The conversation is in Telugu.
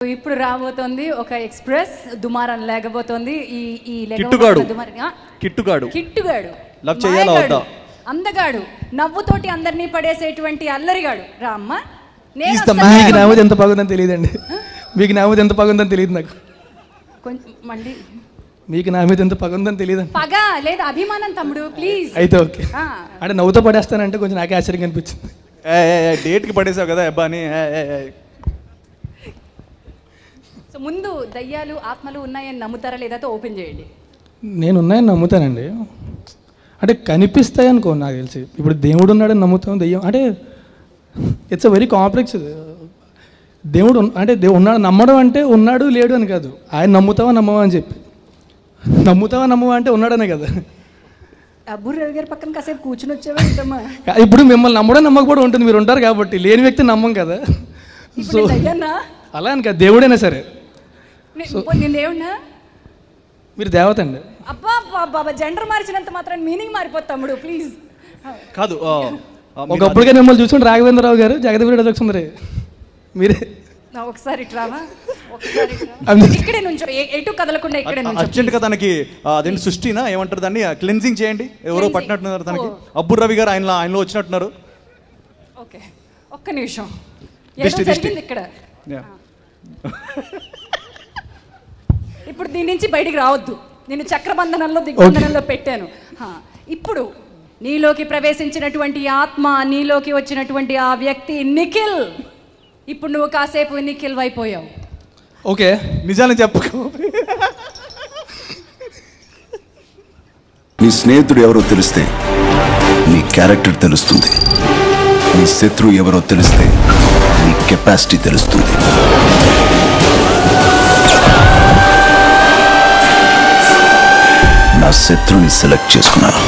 ఇప్పుడు రాబోతోంది ఒక ఎక్స్ప్రెస్ దుమారం లేకపోతుంది. ఈ కిట్టుగాడు లవ్ చేయాలా వద్దా? అందగాడు, నవ్వుతోటి అందరినీ పడేసేటువంటి అల్లరిగాడు రామ్మ. మీకు నవ్వుది ఎంత బాగుందని తెలియదండి. మీకు నవ్వుది ఎంత బాగుందని తెలియదు నాకు. కొంచెం మళ్ళీ మీకు నా మీద ఎంత పగ ఉందని తెలియదు. పగ లేదా అభిమానం తమ్ముడు, ప్లీజ్. అయితే ఓకే. అంటే నవ్వుతో పడేస్తానంటే కొంచెం నాకే ఆశ్చర్యం అనిపించింది. డేట్కి పడేసావు కదా అబ్బాని. సో ముందు దయ్యాలు ఆత్మలు ఉన్నాయని నమ్ముతారా లేదా ఓపెన్ చేయండి. నేను ఉన్నాయని నమ్ముతానండి. అంటే కనిపిస్తాయి అనుకో, నాకు తెలిసి. ఇప్పుడు దేవుడు ఉన్నాడని నమ్ముతాం, దెయ్యం అంటే ఇట్స్ అ వెరీ కాంప్లెక్స్. దేవుడు అంటే ఉన్నాడు నమ్మడం అంటే ఉన్నాడు లేడు అని కాదు. ఆయన నమ్ముతావా నమ్మవా అని చెప్పి. నమ్ముతావా నమ్మవా అంటే ఉన్నాడనే కదా. అబ్బు రవి గారి పక్కన కాసేపు కూర్చుని వచ్చావా? ఇప్పుడు మిమ్మల్ని నమ్మడం నమ్మకపోవడం ఉంటుంది, మీరు ఉంటారు కాబట్టి. లేని వ్యక్తి నమ్మం కదా. సో అలా అని కాదు, దేవుడైనా సరే. దేవుడా మీరు దేవత అండి. అబ్బా బాబా, జెండర్ మార్చినంత మాత్రం మీనింగ్ మారిపోతుంది తమ్ముడు, ప్లీజ్. కాదు, ఒకప్పుడుగా మిమ్మల్ని చూసుకుంటే రాఘవేంద్రరావు గారు, జగదేవి సుందరి మీరే. ఒకసారి ఇట్రావా, ఇక్కడే నుంచి ఎటు కదలకుండా ఇక్కడే నుంచి. అర్జెంట్గా తనకి అదేంటి సృష్టినా ఏమంటారు దాన్ని, క్లెన్జింగ్ చేయండి. ఎవరో పట్టినట్టున్నారు తనకి. అబ్బు రవి గారు ఆయనలో వచ్చినట్టున్నారు. ఓకే, ఒక్క నిమిషం. జరిగింది ఇక్కడ. ఇప్పుడు దీని నుంచి బయటికి రావద్దు. నేను చక్రబంధనంలో దిగ్బంధనంలో పెట్టాను. ఇప్పుడు నీలోకి ప్రవేశించినటువంటి ఆత్మ, నీలోకి వచ్చినటువంటి ఆ వ్యక్తి నిఖిల్. ఇప్పుడు నువ్వు కాసేపు నిఖిల్ అయిపోయావు. ఓకే, నిజాన్ని చెప్పకు. నీ స్నేహితుడు ఎవరో తెలిస్తే నీ క్యారెక్టర్ తెలుస్తుంది. నీ శత్రువు ఎవరో తెలిస్తే నీ కెపాసిటీ తెలుస్తుంది. నా శత్రువుని సెలెక్ట్ చేసుకున్నాను.